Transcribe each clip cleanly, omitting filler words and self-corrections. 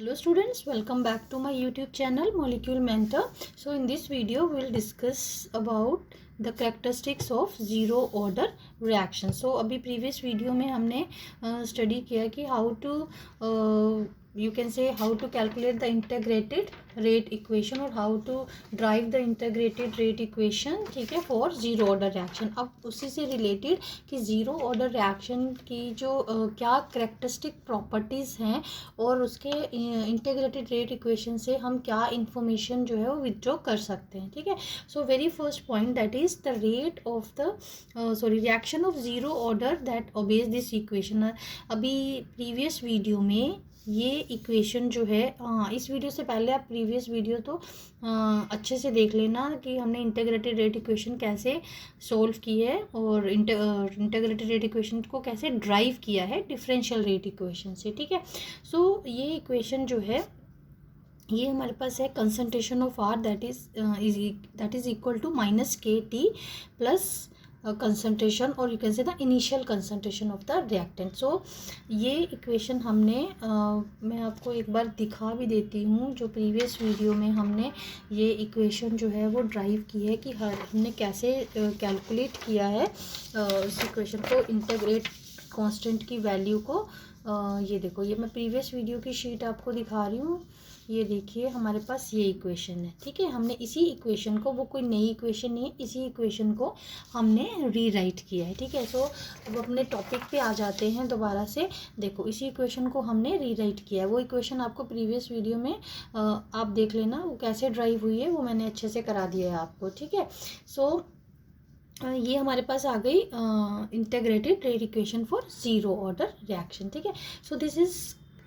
Hello students, welcome back to my YouTube channel Molecule Mentor. So in this video we will discuss about the characteristics of zero order reaction. So अभी previous video में हमने study किया कि how to you can say how to calculate the integrated rate equation और how to drive the integrated rate equation, ठीक है, for zero order reaction. अब उसी से related कि zero order reaction की जो क्या characteristic properties हैं और उसके इंटीग्रेटेड रेट इक्वेशन से हम क्या इन्फॉर्मेशन जो है वो विथड्रॉ कर सकते हैं, ठीक है. So very first point that is the rate of the reaction of zero order that obeys this equation. अभी प्रीवियस वीडियो में ये इक्वेशन जो है, इस वीडियो से पहले आप प्रीवियस वीडियो तो अच्छे से देख लेना कि हमने इंटीग्रेटेड रेट इक्वेशन कैसे सोल्व की है और इंटीग्रेटेड रेट इक्वेशन को कैसे ड्राइव किया है डिफरेंशियल रेट इक्वेशन से, ठीक है. सो ये इक्वेशन जो है ये हमारे पास है concentration of R that is equal to minus K T plus concentration और you can say the initial concentration of the reactant. So ये इक्वेशन हमने मैं आपको एक बार दिखा भी देती हूँ. जो प्रीवियस वीडियो में हमने ये इक्वेशन जो है वो ड्राइव की है कि हमने कैसे कैलकुलेट किया है इस इक्वेशन को, इंटीग्रेट कांस्टेंट की वैल्यू को. ये देखो, ये मैं प्रीवियस वीडियो की शीट आपको दिखा रही हूँ. ये देखिए हमारे पास ये इक्वेशन है, ठीक है. हमने इसी इक्वेशन को, वो कोई नई इक्वेशन नहीं है, इसी इक्वेशन को हमने रीराइट किया है, ठीक है. सो अब अपने टॉपिक पे आ जाते हैं दोबारा से. देखो, इसी इक्वेशन को हमने रीराइट किया है. वो इक्वेशन आपको प्रीवियस वीडियो में आप देख लेना वो कैसे ड्राइव हुई है, वो मैंने अच्छे से करा दिया है आपको, ठीक है. सो ये हमारे पास आ गई integrated rate equation for zero order reaction, ठीक है. So this is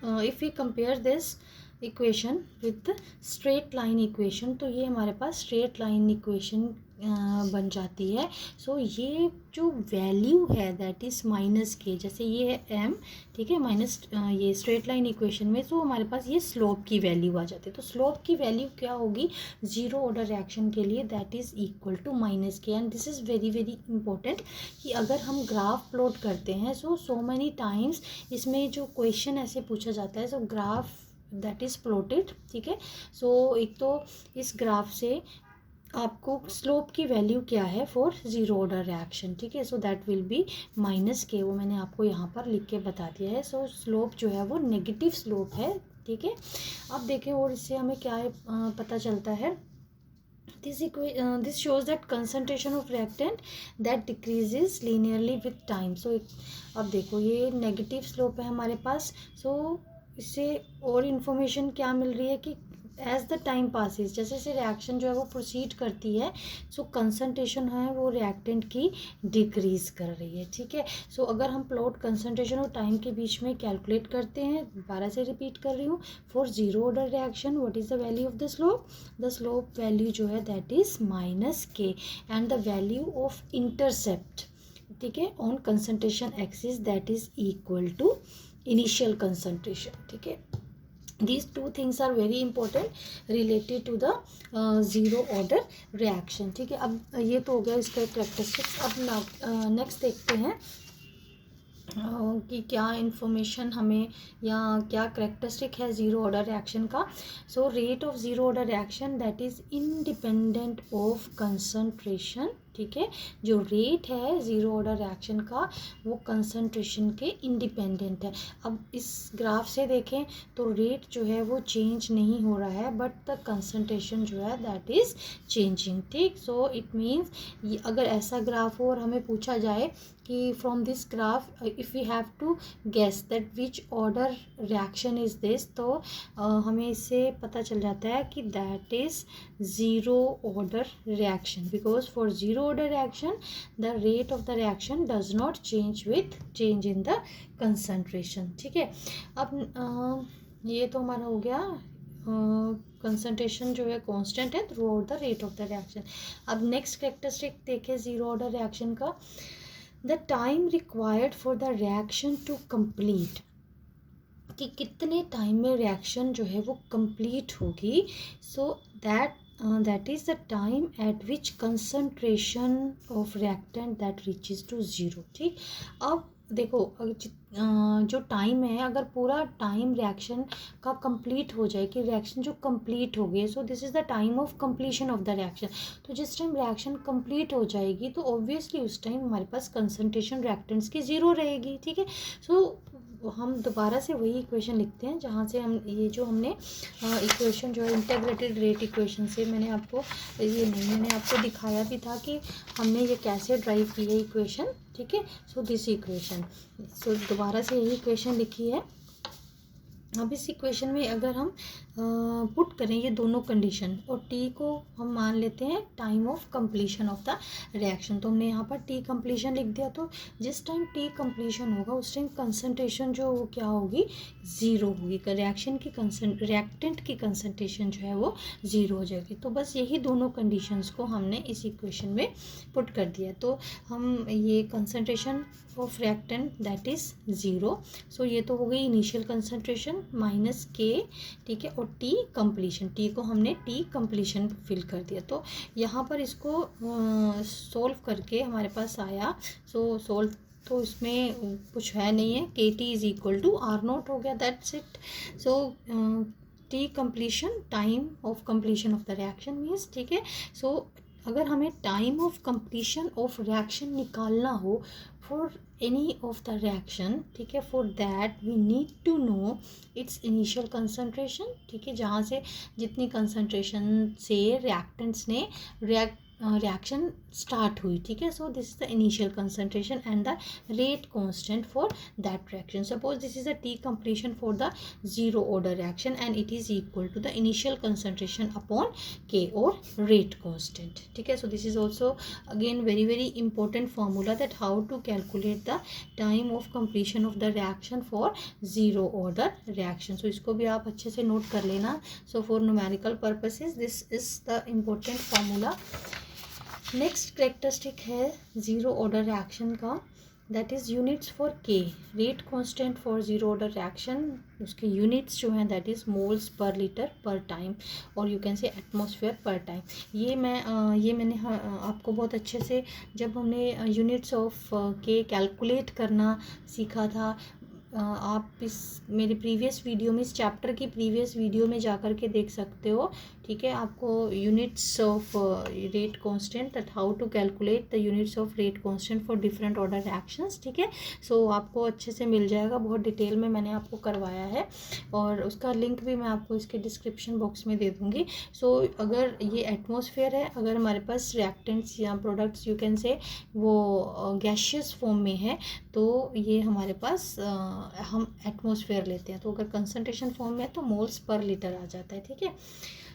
if we compare this equation with straight line equation, तो ये हमारे पास स्ट्रेट लाइन इक्वेशन बन जाती है. सो ये जो वैल्यू है दैट इज़ माइनस के, जैसे ये है एम, ठीक है, माइनस ये स्ट्रेट लाइन इक्वेशन में तो हमारे पास ये स्लोप की वैल्यू आ जाती है. तो स्लोप की वैल्यू क्या होगी जीरो ऑर्डर रिएक्शन के लिए, that is equal to minus K. And this is very very important कि अगर हम ग्राफ प्लॉट करते हैं सो मैनी टाइम्स इसमें जो क्वेश्चन ऐसे पूछा जाता है, सो ग्राफ दैट इज़ प्लॉटेड, ठीक है. सो एक तो इस ग्राफ से आपको स्लोप की वैल्यू क्या है फॉर जीरो ऑर्डर रिएक्शन, ठीक है. So that will be minus के, वो मैंने आपको यहाँ पर लिख के बता दिया है. सो स्लोप जो है वो नेगेटिव स्लोप है, ठीक है. अब देखें और इससे हमें क्या है पता चलता है. This shows that concentration of reactant that decreases linearly with time. So अब देखो ये नेगेटिव स्लोप है हमारे पास. सो इससे और इन्फॉर्मेशन क्या मिल रही है कि एज द टाइम पासिस, जैसे जैसे रिएक्शन जो है वो प्रोसीड करती है, सो कंसंट्रेशन है वो रिएक्टेंट की डिक्रीज कर रही है, ठीक है. सो अगर हम प्लॉट कंसंट्रेशन और टाइम के बीच में कैलकुलेट करते हैं, दोबारा से रिपीट कर रही हूँ, for zero order reaction what is the value of the slope. The slope value जो है that is minus K and the value of intercept, ठीक है, on concentration axis that is equal to initial concentration, ठीक है. These two things are very important related to the zero order reaction, ठीक है. अब ये तो हो गया इसका कैरेक्टरिस्टिक्स. अब नेक्स्ट देखते हैं कि क्या इन्फॉर्मेशन हमें या क्या करेक्टरिस्टिक है ज़ीरो ऑर्डर रिएक्शन का. So rate of zero order reaction that is independent of concentration, ठीक है. जो रेट है ज़ीरो ऑर्डर रिएक्शन का वो कंसंट्रेशन के इंडिपेंडेंट है. अब इस ग्राफ से देखें तो रेट जो है वो चेंज नहीं हो रहा है, बट द कंसंट्रेशन जो है दैट इज़ चेंजिंग, ठीक. सो इट मीन्स अगर ऐसा ग्राफ हो और हमें पूछा जाए कि from this graph if we have to guess that which order reaction is this, तो हमें इससे पता चल जाता है कि that is zero order reaction, because for zero order reaction the rate of the reaction does not change with change in the concentration, ठीक है. अब ये तो हमारा हो गया कंसंट्रेशन जो है कांस्टेंट है throughout the rate of the reaction. अब नेक्स्ट कैरेक्टरिस्टिक देखें ज़ीरो ऑर्डर रिएक्शन का, the time required for the reaction to complete, कि कितने टाइम में रिएक्शन जो है वो कंप्लीट होगी. सो that is the time at which concentration of reactant that reaches to zero, ठीक. अब देखो जो टाइम है, अगर पूरा टाइम रिएक्शन का कंप्लीट हो जाए कि रिएक्शन जो कंप्लीट हो गई, so this is the time of completion of the reaction. तो जिस टाइम रिएक्शन कंप्लीट हो जाएगी तो ऑब्वियसली उस टाइम हमारे पास कंसंट्रेशन रिएक्टेंट्स की ज़ीरो रहेगी, ठीक है। सो हम दोबारा से वही इक्वेशन लिखते हैं जहाँ से हम ये जो हमने इक्वेशन जो है इंटीग्रेटेड रेट इक्वेशन से मैंने आपको दिखाया भी था कि हमने ये कैसे ड्राइव की है इक्वेशन, ठीक है। सो दिस इक्वेशन, सो दोबारा से यही इक्वेशन लिखी है। अब इस इक्वेशन में अगर हम पुट करें ये दोनों कंडीशन और टी को हम मान लेते हैं time of completion of the reaction, तो हमने यहाँ पर टी कंप्लीशन लिख दिया। तो जिस टाइम टी कंप्लीशन होगा उस टाइम कंसंट्रेशन जो वो क्या होगी, ज़ीरो होगी। रिएक्शन की रिएक्टेंट की कंसंट्रेशन जो है वो ज़ीरो हो जाएगी। तो बस यही दोनों कंडीशंस को हमने इस इक्वेशन में पुट कर दिया। तो हम ये concentration of reactant that is zero. So ये तो हो गई इनिशियल कंसंट्रेशन माइनस के, ठीक है, और टी कंप्लीशन, टी को हमने टी कंप्लीशन फिल कर दिया। तो यहाँ पर इसको सोल्व करके हमारे पास आया, सो सोल्व तो इसमें कुछ है नहीं है, K T is equal to R naught हो गया, that's it. So T completion, time of completion of the reaction means, ठीक है। सो अगर हमें time of completion of reaction निकालना हो for any of the reaction, ठीक है, for that we need to know its initial concentration, ठीक है, जहाँ से जितनी कंसंट्रेशन से रिएक्टेंट्स ने रिएक्शन स्टार्ट हुई, ठीक है। So this is the initial concentration and the rate constant for that reaction. Suppose this is the T completion for the zero order reaction and it is equal to the initial concentration upon K और rate constant, ठीक है। So this is also again very very important formula that how to calculate the time of completion of the reaction for zero order reaction. So इसको भी आप अच्छे से note कर लेना। So for numerical purposes this is the important formula. Next characteristic है zero order reaction का, that is units for के, rate constant for zero order reaction, उसके यूनिट्स जो हैं that is moles per litre पर time, और you can से atmosphere पर टाइम। ये मैंने आपको बहुत अच्छे से जब हमने यूनिट्स ऑफ के कैलकुलेट करना सीखा था, आप इस मेरे प्रीवियस वीडियो में, इस चैप्टर की प्रीवियस वीडियो में जाकर के देख सकते हो, ठीक है। आपको units of rate constant, that how to calculate the units of rate constant for different order reactions, ठीक है। सो आपको अच्छे से मिल जाएगा, बहुत डिटेल में मैंने आपको करवाया है और उसका लिंक भी मैं आपको इसके डिस्क्रिप्शन बॉक्स में दे दूँगी। सो अगर ये एटमॉस्फेयर है, अगर हमारे पास रिएक्टेंट्स या प्रोडक्ट्स यू कैन से वो गैशियस फॉर्म में है, तो ये हमारे पास हम एटमॉस्फेयर लेते हैं, तो अगर कंसंट्रेशन फॉर्म में है तो मोल्स पर लीटर आ जाता है, ठीक है।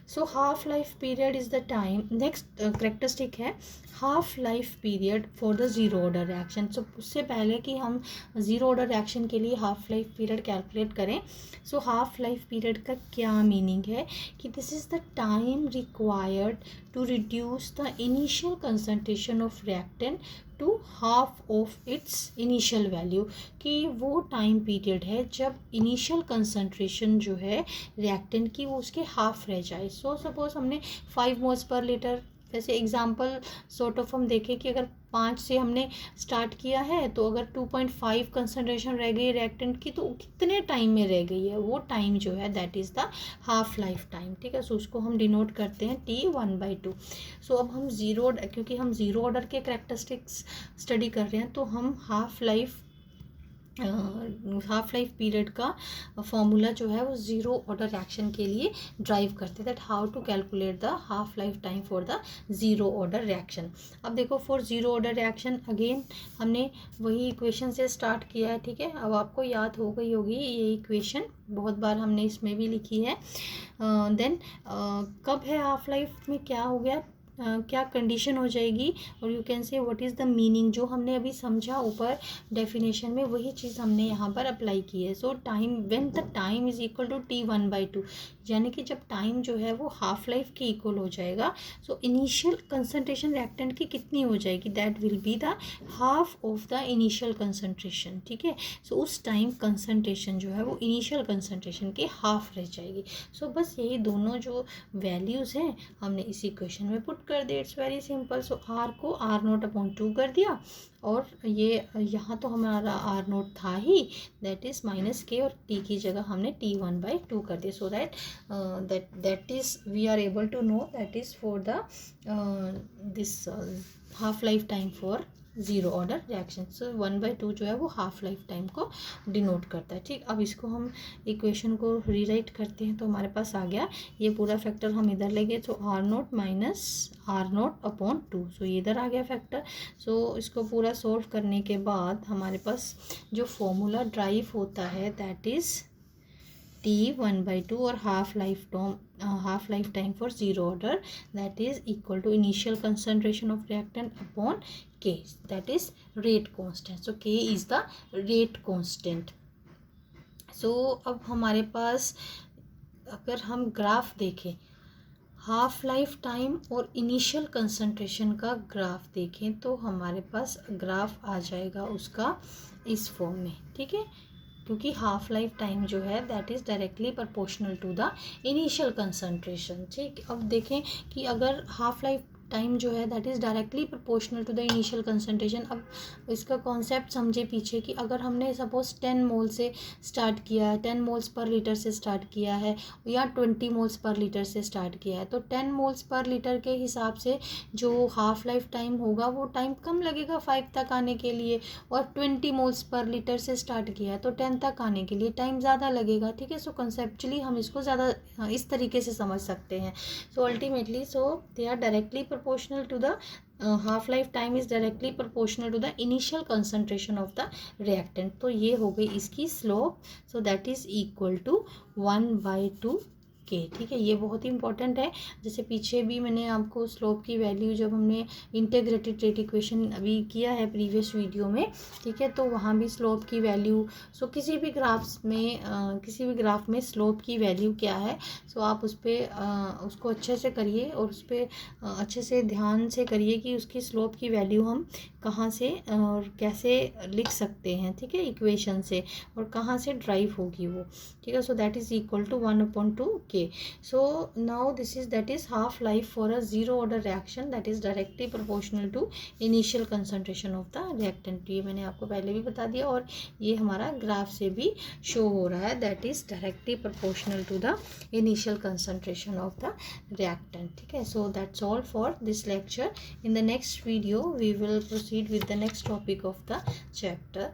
So half life period is the time. Next characteristic है half life period for the zero order reaction. So उससे पहले कि हम जीरो ऑर्डर रिएक्शन के लिए हाफ लाइफ पीरियड कैलकुलेट करें, सो हाफ लाइफ पीरियड का क्या मीनिंग है कि this is the time required to reduce the initial concentration of reactant to half of its initial value, कि वो टाइम पीरियड है जब इनिशियल कंसंट्रेशन जो है रिएक्टेंट की वो उसके हाफ रह जाए। सो सपोज हमने 5 मोल्स पर लीटर, वैसे एग्जांपल सॉर्ट ऑफ हम देखें कि अगर 5 से हमने स्टार्ट किया है तो अगर 2.5 कंसंट्रेशन रह गई रिएक्टेंट की, तो कितने टाइम में रह गई है, वो टाइम जो है that is the half life time, ठीक है। सो उसको हम डिनोट करते हैं T1/2। सो अब हम क्योंकि हम जीरो ऑर्डर के कैरेक्टरिस्टिक्स स्टडी कर रहे हैं, तो हम हाफ लाइफ पीरियड का फॉर्मूला जो है वो जीरो ऑर्डर रिएक्शन के लिए ड्राइव करते हैं, that how to calculate the half life time for the zero order reaction. अब देखो for zero order reaction again हमने वही इक्वेशन से स्टार्ट किया है, ठीक है। अब आपको याद हो गई होगी ये इक्वेशन, बहुत बार हमने इसमें भी लिखी है। देन कब है हाफ लाइफ में क्या हो गया, क्या कंडीशन हो जाएगी, और यू कैन से व्हाट इज़ द मीनिंग, जो हमने अभी समझा ऊपर डेफिनेशन में वही चीज़ हमने यहाँ पर अप्लाई की है। So time when the time is equal to T1/2, यानी कि जब टाइम जो है वो हाफ लाइफ के इक्वल हो जाएगा, सो इनिशियल कंसंट्रेशन रिएक्टेंट की कितनी हो जाएगी, that will be the half of the initial concentration, ठीक है। सो उस टाइम कंसंट्रेशन जो है वो इनिशियल कंसंट्रेशन के हाफ रह जाएगी। सो बस यही दोनों जो वैल्यूज़ हैं हमने इस इक्वेशन में पुट कर दे, it's very simple. So R को R0/2 कर दिया, और ये यहाँ तो हमारा R0 था ही, दैट इज़ -k, और t की जगह हमने T1/2 कर दिया। So that is we are able to know that is for the this half life time for zero order reaction. So 1/2 जो है वो हाफ लाइफ टाइम को डिनोट करता है। ठीक, अब इसको हम इक्वेशन को रीराइट करते हैं, तो हमारे पास आ गया ये पूरा फैक्टर हम इधर ले गए, तो R0 - R0/2। सो ये इधर आ गया फैक्टर। सो इसको पूरा सोल्व करने के बाद हमारे पास जो फॉर्मूला ड्राइव होता है दैट इज़ T1/2 और half life time for zero order, that is equal to initial concentration of reactant upon K, that is rate constant. So K is the rate constant. So अब हमारे पास अगर हम graph देखें, half life time और initial concentration का graph देखें, तो हमारे पास ग्राफ आ जाएगा उसका इस फॉर्म में। ठीक है, क्योंकि हाफ लाइफ टाइम जो है that is directly proportional to the initial concentration. ठीक, अब देखें कि अगर हाफ लाइफ टाइम जो है that is directly proportional to the initial concentration. अब इसका कॉन्सेप्ट समझे पीछे कि अगर हमने सपोज 10 मोल से स्टार्ट किया है, 10 मोल्स पर लीटर से स्टार्ट किया है, या 20 मोल्स पर लीटर से स्टार्ट किया है, तो 10 मोल्स पर लीटर के हिसाब से जो हाफ लाइफ टाइम होगा वो टाइम कम लगेगा 5 तक आने के लिए, और 20 मोल्स पर लीटर से स्टार्ट किया है तो 10 तक आने के लिए टाइम ज़्यादा लगेगा। ठीक है, सो कंसेप्चुअली हम इसको ज़्यादा इस तरीके से समझ सकते हैं। So ultimately so they are directly proportional to the half life time is directly proportional to the initial concentration of the reactant। तो ये हो गई इसकी slope. So that is equal to 1/2 K। ठीक है, ये बहुत ही इंपॉर्टेंट है। जैसे पीछे भी मैंने आपको स्लोप की वैल्यू, जब हमने इंटीग्रेटेड रेट इक्वेशन अभी किया है प्रीवियस वीडियो में, ठीक है, तो वहाँ भी स्लोप की वैल्यू, सो किसी भी ग्राफ में स्लोप की वैल्यू क्या है, सो आप उस पर उसको अच्छे से करिए, और उस पर अच्छे से ध्यान से करिए कि उसकी स्लोप की वैल्यू हम कहाँ से और कैसे लिख सकते हैं। ठीक है, इक्वेशन से, और कहाँ से ड्राइव होगी वो। ठीक है, so that is equal to 1/2 K। So now this is that is half life for a zero order reaction, that is directly proportional to initial concentration of the reactant। ये मैंने आपको पहले भी बता दिया, और ये हमारा ग्राफ से भी शो हो रहा है, that is directly proportional to the initial concentration of the reactant। ठीक है, so that's all for this lecture। In the next video we will proceed with the next topic of the chapter।